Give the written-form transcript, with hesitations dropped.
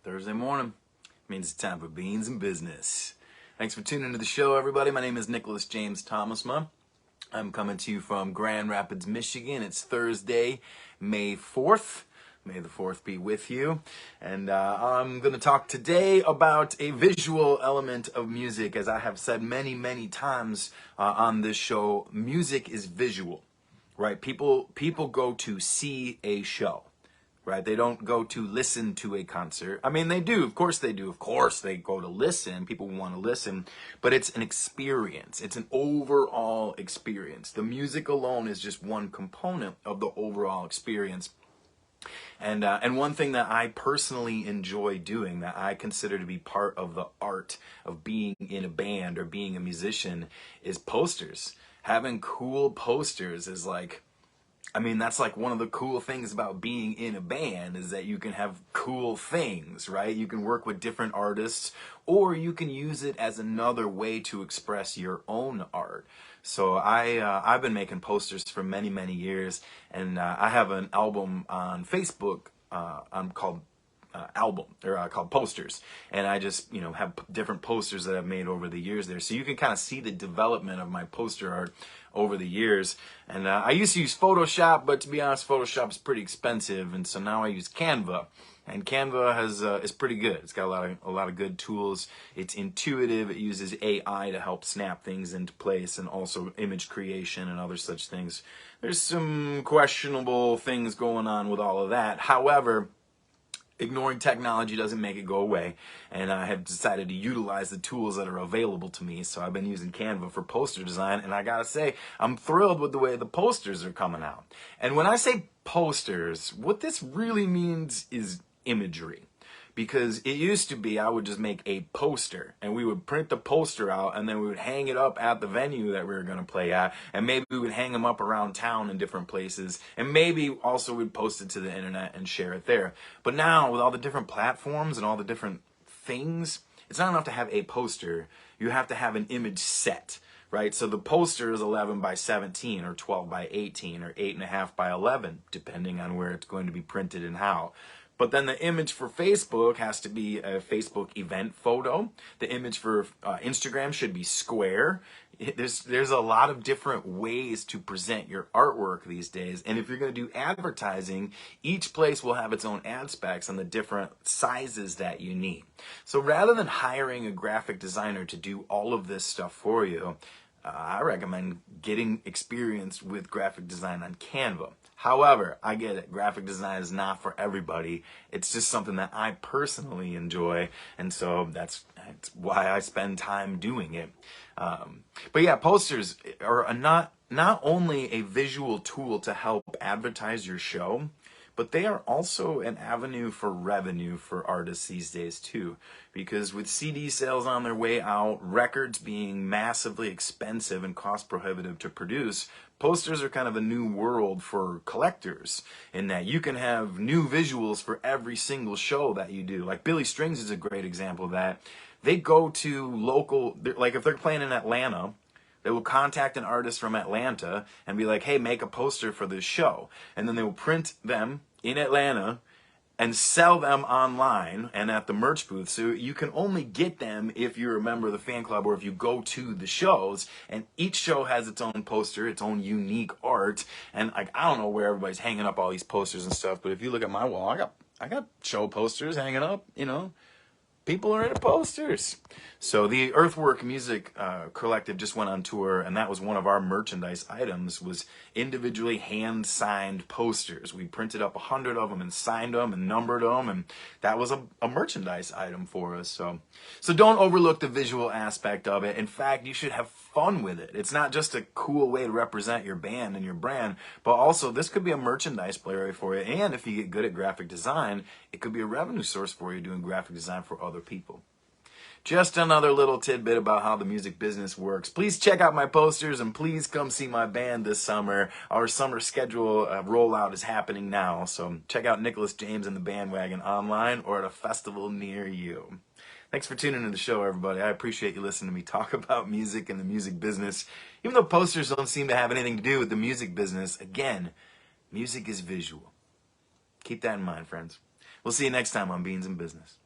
Thursday morning means it's time for Beans and Business. Thanks for tuning into the show, everybody. My name is Nicholas James Thomasma. I'm coming to you from Grand Rapids, Michigan. It's Thursday, May 4th. May the 4th be with you. And I'm going to talk today about a visual element of music. As I have said many, many times on this show, music is visual, right? People go to see a show. Right? They don't go to listen to a concert. I mean, they do. Of course they do. Of course they go to listen. People want to listen. But it's an experience. It's an overall experience. The music alone is just one component of the overall experience. And one thing that I personally enjoy doing, that I consider to be part of the art of being in a band or being a musician, is posters. Having cool posters is like, I mean, that's like one of the cool things about being in a band, is that you can have cool things, right? You can work with different artists, or you can use it as another way to express your own art. So I've been making posters for many, many years, and I have an album on Facebook called called Posters, and I just have different posters that I've made over the years there, so you can kind of see the development of my poster art over the years. And I used to use Photoshop, but to be honest, Photoshop is pretty expensive, and so now I use Canva. And Canva is pretty good. It's got a lot of good tools. It's intuitive. It uses AI to help snap things into place, and also image creation and other such things. There's some questionable things going on with all of that. However, ignoring technology doesn't make it go away, and I have decided to utilize the tools that are available to me. So I've been using Canva for poster design, and I gotta say, I'm thrilled with the way the posters are coming out. And when I say posters, what this really means is imagery. Because it used to be I would just make a poster, and we would print the poster out, and then we would hang it up at the venue that we were going to play at, and maybe we would hang them up around town in different places, and maybe also we'd post it to the internet and share it there. But now, with all the different platforms and all the different things, it's not enough to have a poster. You have to have an image set, right? So the poster is 11 by 17 or 12 by 18 or 8.5 by 11, depending on where it's going to be printed and how. But then the image for Facebook has to be a Facebook event photo. The image for Instagram should be square. There's a lot of different ways to present your artwork these days. And if you're going to do advertising, each place will have its own ad specs and the different sizes that you need. So rather than hiring a graphic designer to do all of this stuff for you, I recommend getting experience with graphic design on Canva. However, I get it. Graphic design is not for everybody. It's just something that I personally enjoy, and so that's why I spend time doing it. But yeah, posters are not only a visual tool to help advertise your show, but they are also an avenue for revenue for artists these days too. Because with CD sales on their way out, records being massively expensive and cost prohibitive to produce, posters are kind of a new world for collectors, in that you can have new visuals for every single show that you do. Like Billy Strings is a great example of that. They go to local, like if they're playing in Atlanta, they will contact an artist from Atlanta and be like, hey, make a poster for this show. And then they will print them in Atlanta and sell them online and at the merch booth. So you can only get them if you're a member of the fan club or if you go to the shows. And each show has its own poster, its own unique art. And like, I don't know where everybody's hanging up all these posters and stuff, but if you look at my wall, I got show posters hanging up, People are into posters. So the Earthwork Music Collective just went on tour, and that was one of our merchandise items, was individually hand-signed posters. We printed up 100 of them and signed them and numbered them, and that was a merchandise item for us. So don't overlook the visual aspect of it. In fact, you should have fun with it. It's not just a cool way to represent your band and your brand, but also this could be a merchandise player for you. And if you get good at graphic design, it could be a revenue source for you doing graphic design for other people. Just another little tidbit about how the music business works. Please check out my posters, and please come see my band this summer. Our summer schedule rollout is happening now, so check out Nicholas James and the Bandwagon online or at a festival near you. Thanks for tuning into the show, everybody. I appreciate you listening to me talk about music and the music business. Even though posters don't seem to have anything to do with the music business, again, music is visual. Keep that in mind, friends. We'll see you next time on Beans and Business.